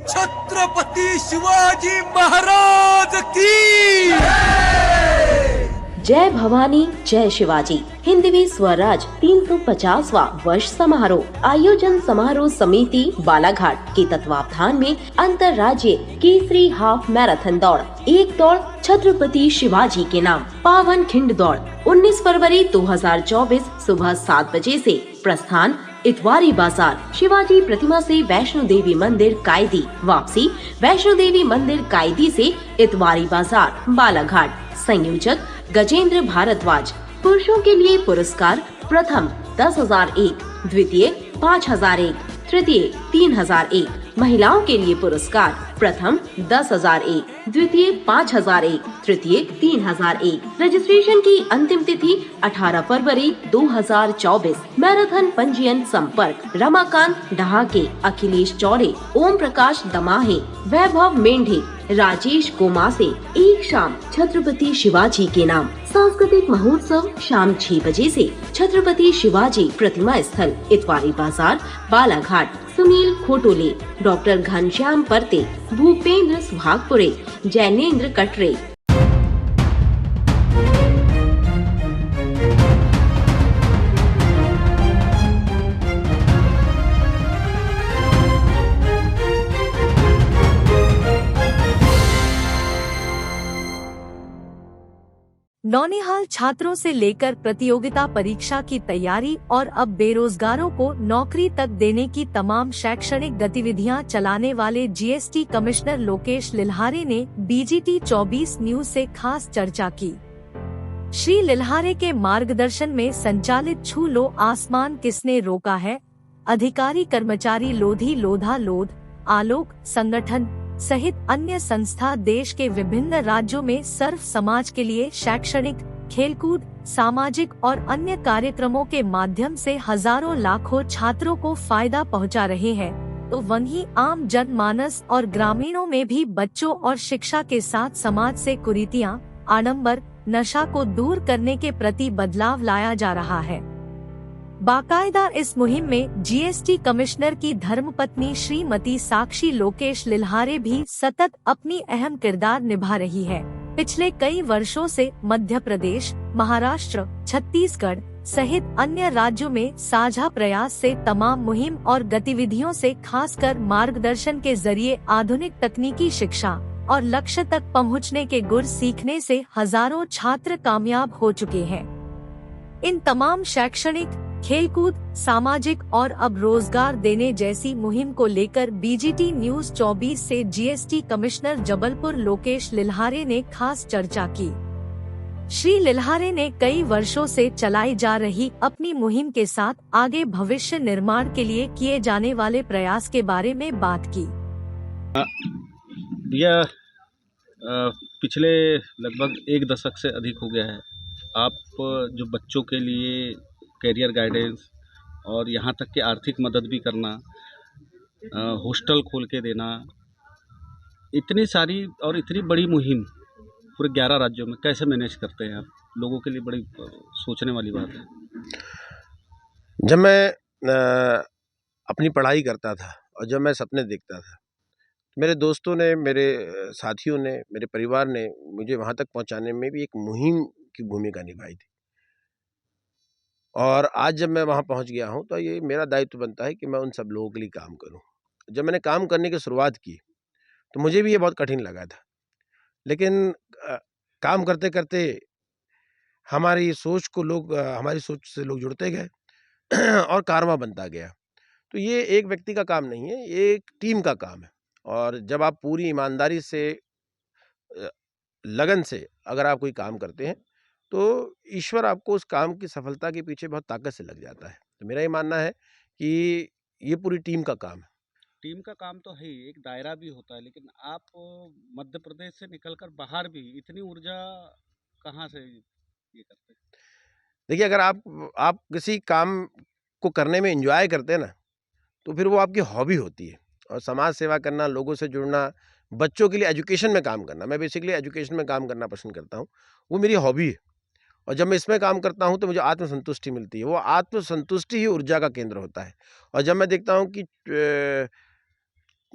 छत्रपति शिवाजी महाराज की जय भवानी जय शिवाजी। हिंदवी स्वराज 350वां वर्ष समारोह आयोजन समारोह समिति बालाघाट के तत्वावधान में अंतर्राज्यीय केसरी हाफ मैराथन दौड़, एक दौड़ छत्रपति शिवाजी के नाम पावन खिंड दौड़ 19 फरवरी 2024 सुबह 7 बजे से प्रस्थान इतवारी बाजार शिवाजी प्रतिमा से वैष्णो देवी मंदिर कायदी, वापसी वैष्णो देवी मंदिर कायदी से इतवारी बाजार बालाघाट। संयोजक गजेंद्र भारद्वाज। पुरुषों के लिए पुरस्कार प्रथम 10,001, द्वितीय 5,001, तृतीय 3,001। महिलाओं के लिए पुरस्कार प्रथम 10,001, द्वितीय 5,001, तृतीय 3,001। रजिस्ट्रेशन की अंतिम तिथि 18 फरवरी 2024। मैराथन पंजीयन संपर्क रमाकांत डहाके, अखिलेश चौड़े, ओम प्रकाश दमाहे, वैभव मेंढे, राजेश गोमासे। एक शाम छत्रपति शिवाजी के नाम। सांस्कृतिक महोत्सव शाम 6 बजे से छत्रपति शिवाजी प्रतिमा स्थल इतवारी बाजार बालाघाट। सुनील खोटोले, डॉक्टर घनश्याम परते, भूपेंद्र सुहागपुरे, जैनेन्द्र कटरे। नौनिहाल छात्रों से लेकर प्रतियोगिता परीक्षा की तैयारी और अब बेरोजगारों को नौकरी तक देने की तमाम शैक्षणिक गतिविधियां चलाने वाले जीएसटी कमिश्नर लोकेश लिल्हारे ने बीजीटी 24 न्यूज से खास चर्चा की। श्री लिल्हारे के मार्गदर्शन में संचालित छू लो आसमान किसने रोका है अधिकारी कर्मचारी लोधी लोधा लोध आलोक संगठन सहित अन्य संस्था देश के विभिन्न राज्यों में सर्व समाज के लिए शैक्षणिक, खेलकूद, सामाजिक और अन्य कार्यक्रमों के माध्यम से हजारों लाखों छात्रों को फायदा पहुंचा रहे हैं, तो वहीं आम जनमानस और ग्रामीणों में भी बच्चों और शिक्षा के साथ समाज से कुरीतियां, आडंबर, नशा को दूर करने के प्रति बदलाव लाया जा रहा है। बाकायदा इस मुहिम में जीएसटी कमिश्नर की धर्मपत्नी श्रीमती साक्षी लोकेश लिल्हारे भी सतत अपनी अहम किरदार निभा रही है। पिछले कई वर्षों से मध्य प्रदेश, महाराष्ट्र, छत्तीसगढ़ सहित अन्य राज्यों में साझा प्रयास से तमाम मुहिम और गतिविधियों से खासकर मार्गदर्शन के जरिए आधुनिक तकनीकी शिक्षा और लक्ष्य तक पहुंचने के गुर सीखने से हजारों छात्र कामयाब हो चुके हैं। इन तमाम शैक्षणिक, खेलकूद, सामाजिक और अब रोजगार देने जैसी मुहिम को लेकर बीजीटी न्यूज 24 से जीएसटी कमिश्नर जबलपुर लोकेश लिल्हारे ने खास चर्चा की। श्री लिल्हारे ने कई वर्षों से चलाई जा रही अपनी मुहिम के साथ आगे भविष्य निर्माण के लिए किए जाने वाले प्रयास के बारे में बात की। यह पिछले लगभग 1 दशक से अधिक हो गया है। आप जो बच्चों के लिए कैरियर गाइडेंस और यहाँ तक कि आर्थिक मदद भी करना, हॉस्टल खोल के देना, इतनी सारी और इतनी बड़ी मुहिम पूरे 11 राज्यों में कैसे मैनेज करते हैं आप? लोगों के लिए बड़ी सोचने वाली बात है। जब मैं अपनी पढ़ाई करता था और जब मैं सपने देखता था, मेरे दोस्तों ने, मेरे साथियों ने, मेरे परिवार ने मुझे वहाँ तक पहुँचाने में भी एक मुहिम की भूमिका निभाई थी। और आज जब मैं वहाँ पहुँच गया हूँ तो ये मेरा दायित्व बनता है कि मैं उन सब लोगों के लिए काम करूँ। जब मैंने काम करने की शुरुआत की तो मुझे भी ये बहुत कठिन लगा था, लेकिन काम करते करते हमारी सोच से लोग जुड़ते गए और कारवां बनता गया। तो ये एक व्यक्ति का काम नहीं है, ये एक टीम का काम है। और जब आप पूरी ईमानदारी से, लगन से अगर आप कोई काम करते हैं तो ईश्वर आपको उस काम की सफलता के पीछे बहुत ताकत से लग जाता है। तो मेरा ये मानना है कि ये पूरी टीम का काम है। टीम का काम तो है ही, एक दायरा भी होता है, लेकिन आप मध्य प्रदेश से निकलकर बाहर भी इतनी ऊर्जा कहाँ से ये करते हैं? देखिए, अगर आप किसी काम को करने में एंजॉय करते हैं ना, तो फिर वो आपकी हॉबी होती है। और समाज सेवा करना, लोगों से जुड़ना, बच्चों के लिए एजुकेशन में काम करना, मैं बेसिकली एजुकेशन में काम करना पसंद करता हूँ, वो मेरी हॉबी है। और जब मैं इसमें काम करता हूँ तो मुझे आत्मसंतुष्टि मिलती है। वो आत्मसंतुष्टि ही ऊर्जा का केंद्र होता है। और जब मैं देखता हूँ कि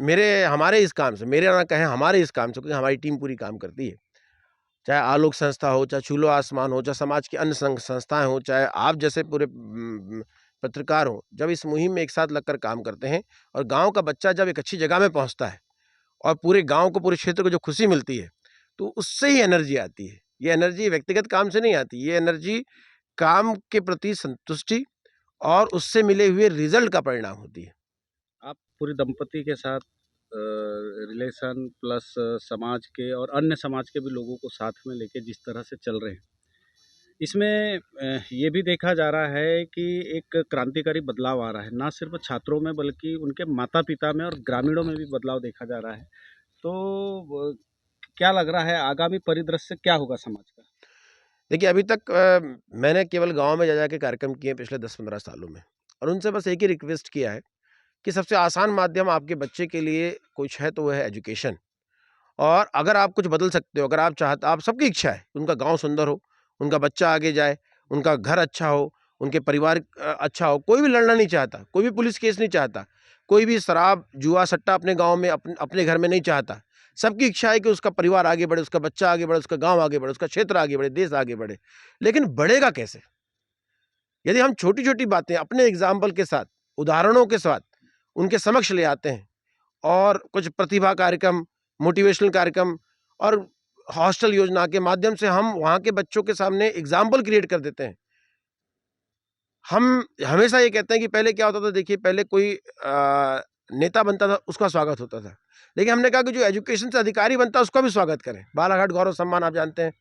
हमारे इस काम से, मेरे ना कहें हमारे इस काम से, क्योंकि हमारी टीम पूरी काम करती है, चाहे आलोक संस्था हो, चाहे छूलो आसमान हो, चाहे समाज की अन्य संस्थाएं हो, चाहे आप जैसे पूरे पत्रकार हो, जब इस मुहिम में एक साथ लगकर काम करते हैं और गांव का बच्चा जब एक अच्छी जगह में पहुंचता है और पूरे गांव को, पूरे क्षेत्र को जो खुशी मिलती है, तो उससे ही एनर्जी आती है। ये एनर्जी व्यक्तिगत काम से नहीं आती, ये एनर्जी काम के प्रति संतुष्टि और उससे मिले हुए रिजल्ट का परिणाम होती है। आप पूरी दंपति के साथ रिलेशन प्लस समाज के और अन्य समाज के भी लोगों को साथ में लेके जिस तरह से चल रहे हैं, इसमें ये भी देखा जा रहा है कि एक क्रांतिकारी बदलाव आ रहा है, ना सिर्फ छात्रों में बल्कि उनके माता पिता में और ग्रामीणों में भी बदलाव देखा जा रहा है। तो क्या लग रहा है आगामी परिदृश्य क्या होगा समाज का? देखिए, अभी तक मैंने केवल गांव में जा के कार्यक्रम किए पिछले 10-15 सालों में, और उनसे बस एक ही रिक्वेस्ट किया है कि सबसे आसान माध्यम आपके बच्चे के लिए कुछ है तो वह है एजुकेशन। और अगर आप कुछ बदल सकते हो, अगर आप चाहते, आप सबकी इच्छा है उनका गांव सुंदर हो, उनका बच्चा आगे जाए, उनका घर अच्छा हो, उनके परिवार अच्छा हो, कोई भी लड़ना नहीं चाहता, कोई भी पुलिस केस नहीं चाहता, कोई भी शराब जुआ सट्टा अपने गांव में अपने घर में नहीं चाहता। सबकी इच्छा है कि उसका परिवार आगे बढ़े, उसका बच्चा आगे बढ़े, उसका गांव आगे बढ़े, उसका क्षेत्र आगे बढ़े, देश आगे बढ़े। लेकिन बढ़ेगा कैसे? यदि हम छोटी छोटी बातें अपने एग्जाम्पल के साथ, उदाहरणों के साथ उनके समक्ष ले आते हैं और कुछ प्रतिभा कार्यक्रम, मोटिवेशनल कार्यक्रम और हॉस्टल योजना के माध्यम से हम वहाँ के बच्चों के सामने एग्जाम्पल क्रिएट कर देते हैं। हम हमेशा ये कहते हैं कि पहले क्या होता था, देखिए पहले कोई नेता बनता था उसका स्वागत होता था, लेकिन हमने कहा कि जो एजुकेशन से अधिकारी बनता है उसका भी स्वागत करें। बालाघाट गौरव सम्मान आप जानते हैं।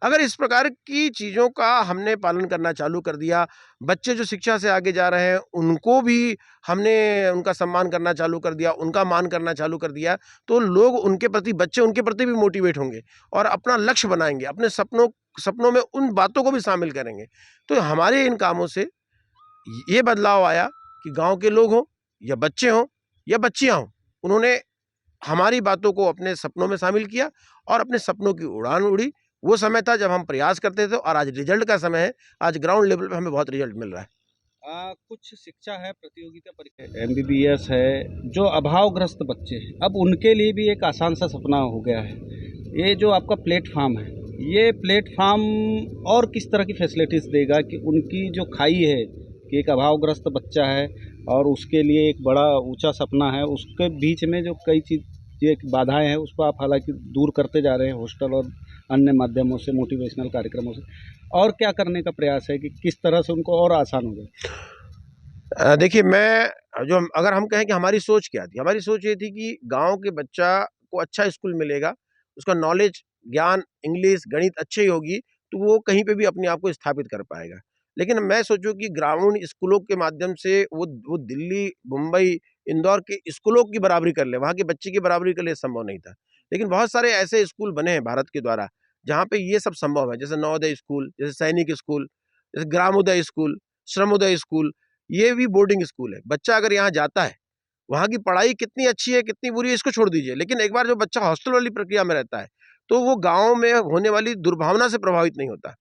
अगर इस प्रकार की चीज़ों का हमने पालन करना चालू कर दिया, बच्चे जो शिक्षा से आगे जा रहे हैं उनको भी हमने उनका सम्मान करना चालू कर दिया, उनका मान करना चालू कर दिया, तो लोग उनके प्रति, बच्चे उनके प्रति भी मोटिवेट होंगे और अपना लक्ष्य बनाएंगे, अपने सपनों में उन बातों को भी शामिल करेंगे। तो हमारे इन कामों से ये बदलाव आया कि गांव के लोग हों या बच्चे हों या बच्चियां हों, उन्होंने हमारी बातों को अपने सपनों में शामिल किया और अपने सपनों की उड़ान उड़ी। वो समय था जब हम प्रयास करते थे और आज रिजल्ट का समय है। आज ग्राउंड लेवल पे हमें बहुत रिजल्ट मिल रहा है। कुछ शिक्षा है, प्रतियोगिता परीक्षा, एमबीबीएस है, जो अभावग्रस्त बच्चे हैं, अब उनके लिए भी एक आसान सा सपना हो गया है। ये जो आपका प्लेटफार्म है, ये प्लेटफार्म और किस तरह की फैसिलिटीज़ देगा कि उनकी जो खाई है कि एक अभावग्रस्त बच्चा है और उसके लिए एक बड़ा ऊंचा सपना है, उसके बीच में जो कई चीज़ बाधाएं हैं उसको आप हालांकि दूर करते जा रहे हैं हॉस्टल और अन्य माध्यमों से, मोटिवेशनल कार्यक्रमों से, और क्या करने का प्रयास है कि किस तरह से उनको और आसान हो जाए? देखिए, अगर हम कहें कि हमारी सोच क्या थी, हमारी सोच ये थी कि गांव के बच्चा को अच्छा स्कूल मिलेगा, उसका नॉलेज, ज्ञान, इंग्लिश, गणित अच्छी होगी तो वो कहीं पे भी अपने आप को स्थापित कर पाएगा। लेकिन मैं सोचूं कि ग्रामीण स्कूलों के माध्यम से वो दिल्ली, मुंबई, इंदौर के स्कूलों की बराबरी कर ले, वहाँ के बच्चे की बराबरी कर ले, संभव नहीं था। लेकिन बहुत सारे ऐसे स्कूल बने हैं भारत के द्वारा जहाँ पे ये सब संभव है, जैसे नवोदय स्कूल, जैसे सैनिक स्कूल, जैसे ग्रामोदय स्कूल, श्रमोदय स्कूल, ये भी बोर्डिंग स्कूल है। बच्चा अगर यहाँ जाता है, वहाँ की पढ़ाई कितनी अच्छी है, कितनी बुरी है, इसको छोड़ दीजिए, लेकिन एक बार जो बच्चा हॉस्टल वाली प्रक्रिया में रहता है तो वो गाँव में होने वाली दुर्भावना से प्रभावित नहीं होता,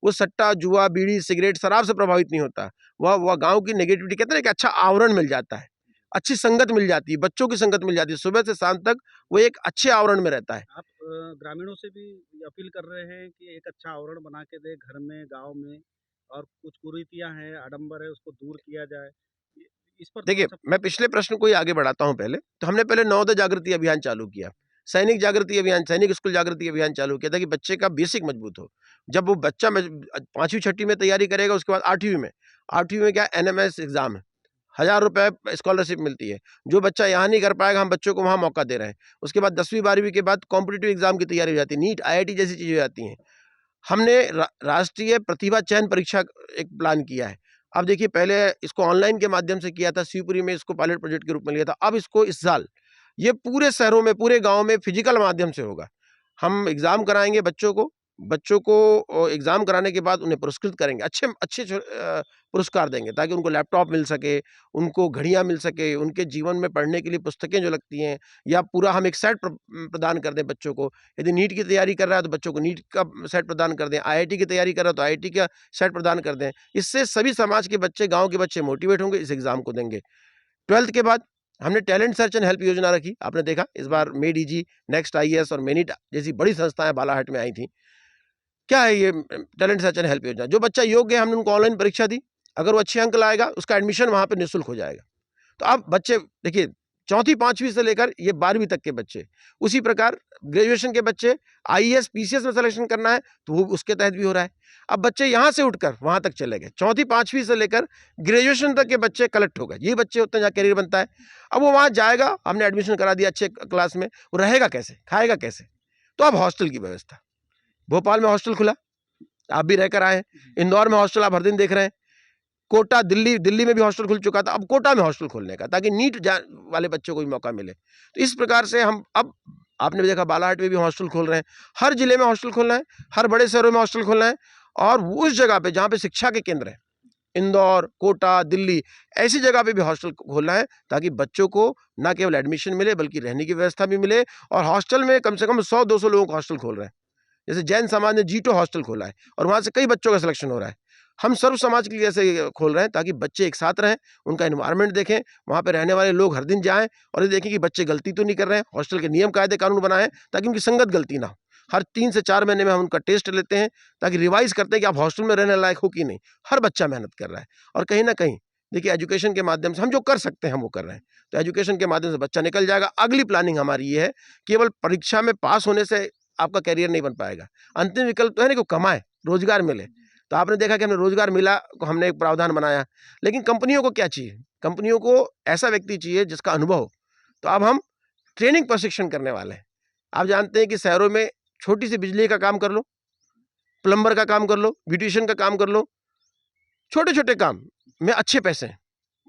वो सट्टा, जुआ, बीड़ी, सिगरेट, शराब से प्रभावित नहीं होता। वह गाँव की नेगेटिविटी, कहते हैं एक अच्छा आवरण मिल जाता है, अच्छी संगत मिल जाती है, बच्चों की संगत मिल जाती है, सुबह से शाम तक वो एक अच्छे आवरण में रहता है। आप ग्रामीणों से भी अपील कर रहे हैं कि एक अच्छा आवरण बना के दे घर में, गांव में, और कुछ कुरीतियां हैं, आडंबर है, उसको दूर किया जाए। इस पर देखिए, मैं पिछले प्रश्न को ही आगे बढ़ाता हूं। पहले तो हमने नवोदय जागृति अभियान चालू किया, सैनिक जागृति अभियान, सैनिक स्कूल जागृति अभियान चालू किया था कि बच्चे का बेसिक मजबूत हो। जब वो बच्चा 5वीं 6वीं में तैयारी करेगा, उसके बाद 8वीं में क्या NMS एग्जाम है, 1000 रुपये स्कॉलरशिप मिलती है। जो बच्चा यहाँ नहीं कर पाएगा, हम बच्चों को वहाँ मौका दे रहे हैं। उसके बाद 10वीं 12वीं के बाद कॉम्पिटिटिव एग्जाम की तैयारी हो जाती है, नीट, IIT जैसी चीज़ें हो जाती हैं। हमने राष्ट्रीय प्रतिभा चयन परीक्षा एक प्लान किया है। अब देखिए, पहले इसको ऑनलाइन के माध्यम से किया था, शिवपुरी में इसको पायलट प्रोजेक्ट के रूप में लिया था। अब इसको इस साल ये पूरे शहरों में, पूरे गांव में फिजिकल माध्यम से होगा। हम एग्ज़ाम कराएंगे बच्चों को एग्ज़ाम कराने के बाद उन्हें पुरस्कृत करेंगे, अच्छे पुरस्कार देंगे ताकि उनको लैपटॉप मिल सके, उनको घड़ियाँ मिल सके, उनके जीवन में पढ़ने के लिए पुस्तकें जो लगती हैं, या पूरा हम एक सेट प्रदान कर दें बच्चों को। यदि नीट की तैयारी कर रहा है तो बच्चों को नीट का सेट प्रदान कर दें, IIT की तैयारी कर रहा है तो IIT का सेट प्रदान कर दें। इससे सभी समाज के बच्चे, गाँव के बच्चे मोटिवेट होंगे, इस एग्ज़ाम को देंगे। 12th के बाद हमने टैलेंट सर्च एंड हेल्प योजना रखी, आपने देखा इस बार मेड इजी, नेक्स्ट IAS और मेनिट जैसी बड़ी संस्थाएं बालाहाट में आई थी। क्या है ये टैलेंट सर्च एंड हेल्प योजना? जो बच्चा योग्य है हमने उनको ऑनलाइन परीक्षा दी, अगर वो अच्छे अंक लाएगा उसका एडमिशन वहाँ पे निःशुल्क हो जाएगा। तो अब बच्चे देखिए, चौथी 5वीं से लेकर ये 12वीं तक के बच्चे, उसी प्रकार ग्रेजुएशन के बच्चे IAS PCS में सिलेक्शन करना है तो वो उसके तहत भी हो रहा है। अब बच्चे यहाँ से उठकर वहाँ तक चले गए, चौथी 5वीं से लेकर ग्रेजुएशन तक के बच्चे कलेक्ट हो गए, ये बच्चे होते हैं जहाँ करियर बनता है। अब वो वहाँ जाएगा, हमने एडमिशन करा दिया अच्छे क्लास में, वो रहेगा कैसे, खाएगा कैसे? तो अब हॉस्टल की व्यवस्था, भोपाल में हॉस्टल खुला, आप भी रहकर आए, इंदौर में हॉस्टल आप हर दिन देख रहे हैं, कोटा दिल्ली में भी हॉस्टल खुल चुका था, अब कोटा में हॉस्टल खोलने का, ताकि नीट वाले बच्चों को भी मौका मिले। तो इस प्रकार से हम अब आपने भी देखा बालाहाट में भी हॉस्टल खोल रहे हैं, हर जिले में हॉस्टल खोलना है, हर बड़े शहरों में हॉस्टल खोलना है, और उस जगह पे जहाँ पे शिक्षा के केंद्र हैं, इंदौर, कोटा, दिल्ली, ऐसी जगह पे भी हॉस्टल खोलना है, ताकि बच्चों को न केवल एडमिशन मिले बल्कि रहने की व्यवस्था भी मिले। और हॉस्टल में कम से कम 100-200 लोगों को हॉस्टल खोल रहे हैं, जैसे जैन समाज ने G2 हॉस्टल खोला है और वहाँ से कई बच्चों का सिलेक्शन हो रहा है। हम सर्व समाज के लिए ऐसे खोल रहे हैं ताकि बच्चे एक साथ रहें, उनका एनवायरनमेंट देखें, वहाँ पे रहने वाले लोग हर दिन जाएँ और ये देखें कि बच्चे गलती तो नहीं कर रहे हैं। हॉस्टल के नियम कायदे कानून बनाएं ताकि उनकी संगत गलती ना हो। हर 3 से 4 महीने में हम उनका टेस्ट लेते हैं, ताकि रिवाइज करते हैं कि आप हॉस्टल में रहने लायक हो कि नहीं। हर बच्चा मेहनत कर रहा है, और कहीं ना कहीं देखिए एजुकेशन के माध्यम से हम जो कर सकते हैं हम वो कर रहे हैं, तो एजुकेशन के माध्यम से बच्चा निकल जाएगा। अगली प्लानिंग हमारी ये है, केवल परीक्षा में पास होने से आपका करियर नहीं बन पाएगा, अंतिम विकल्प तो है ना कि कमाए, रोजगार मिले। तो आपने देखा कि हमने रोजगार मिला को हमने एक प्रावधान बनाया, लेकिन कंपनियों को क्या चाहिए? कंपनियों को ऐसा व्यक्ति चाहिए जिसका अनुभव हो। तो अब हम ट्रेनिंग प्रशिक्षण करने वाले हैं। आप जानते हैं कि शहरों में छोटी सी बिजली का काम कर लो, प्लम्बर का काम कर लो, ब्यूटिशियन का काम कर लो, छोटे छोटे काम में अच्छे पैसे हैं,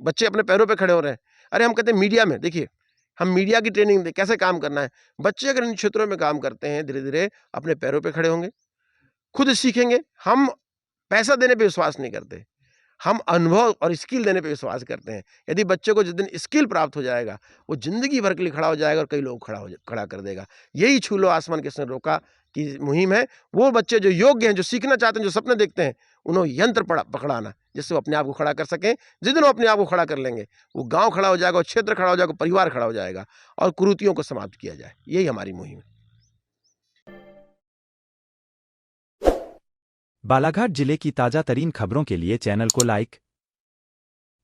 बच्चे अपने पैरों पे खड़े हो रहे हैं। अरे हम कहते हैं मीडिया में, देखिए हम मीडिया की ट्रेनिंग दें कैसे काम करना है। बच्चे अगर इन क्षेत्रों में काम करते हैं, धीरे धीरे अपने पैरों पे खड़े होंगे, खुद सीखेंगे। हम पैसा देने पे विश्वास नहीं करते, हम अनुभव और स्किल देने पे विश्वास करते हैं। यदि बच्चे को जिस दिन स्किल प्राप्त हो जाएगा, वो जिंदगी भर के लिए खड़ा हो जाएगा और कई लोग खड़ा कर देगा। यही छू लो आसमान किसने रोका की मुहिम है। वो बच्चे जो योग्य हैं, जो सीखना चाहते हैं, जो सपने देखते हैं, उन्हें यंत्र पकड़ाना, जिससे वो अपने आप को खड़ा कर सकें। जिस दिन वो अपने आप को खड़ा कर लेंगे, वो गांव खड़ा हो जाएगा, क्षेत्र खड़ा हो जाएगा, परिवार खड़ा हो जाएगा, और कुरीतियों को समाप्त किया जाए। यही हमारी मुहिम है। बालाघाट जिले की ताजा तरीन खबरों के लिए चैनल को लाइक,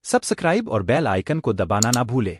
सब्सक्राइब और बेल आइकन को दबाना ना भूले।